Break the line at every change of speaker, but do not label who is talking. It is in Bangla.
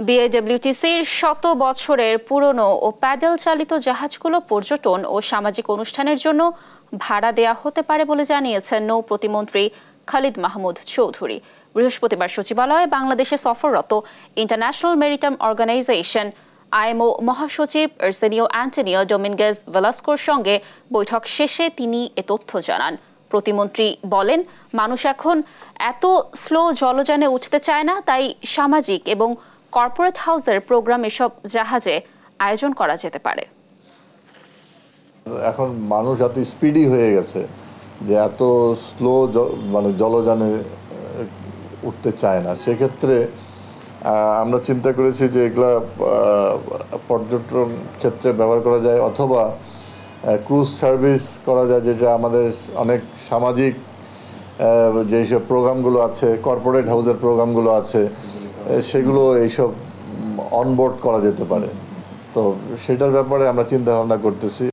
বিআইডব্লিউটিসির শত বছরের পুরনো ও প্যাডেল চালিত জাহাজগুলো পর্যটন ও সামাজিক অনুষ্ঠানের জন্য ভাড়া দেয়া হতে পারে বলে জানিয়েছেন নৌ প্রতিমন্ত্রী খালিদ মাহমুদ চৌধুরী। বৃহস্পতিবার সচিবালয়ে বাংলাদেশে সফররত ইন্টারন্যাশনাল মেরিটাইম অর্গানাইজেশন আইএমও মহাসচিব আর্সেনিও অ্যান্টনিও ডোমিনগেজ ভেলাস্কোর সঙ্গে বৈঠক শেষে তিনি এ তথ্য জানান। প্রতিমন্ত্রী বলেন, মানুষ এখন এত স্লো জলযানে উঠতে চায় না, তাই সামাজিক এবং কর্পোরেট হাউসের প্রোগ্রাম এসব জাহাজে আয়োজন করা যেতে পারে।
এখন মানুষ এত স্পিডি হয়ে গেছে যে এত স্লো জলযানে উঠতে চায় না। সেক্ষেত্রে আমরা চিন্তা করেছি যে এগুলা পর্যটন ক্ষেত্রে ব্যবহার করা যায়, অথবা ক্রুজ সার্ভিস করা যায়, যেটা আমাদের অনেক সামাজিক যেসব প্রোগ্রামগুলো আছে, কর্পোরেট হাউসের প্রোগ্রামগুলো আছে, সেগুলো এইসব অনবোর্ড করা যেতে পারে। তো সেটার ব্যাপারে আমরা চিন্তা ভাবনা করতেছি।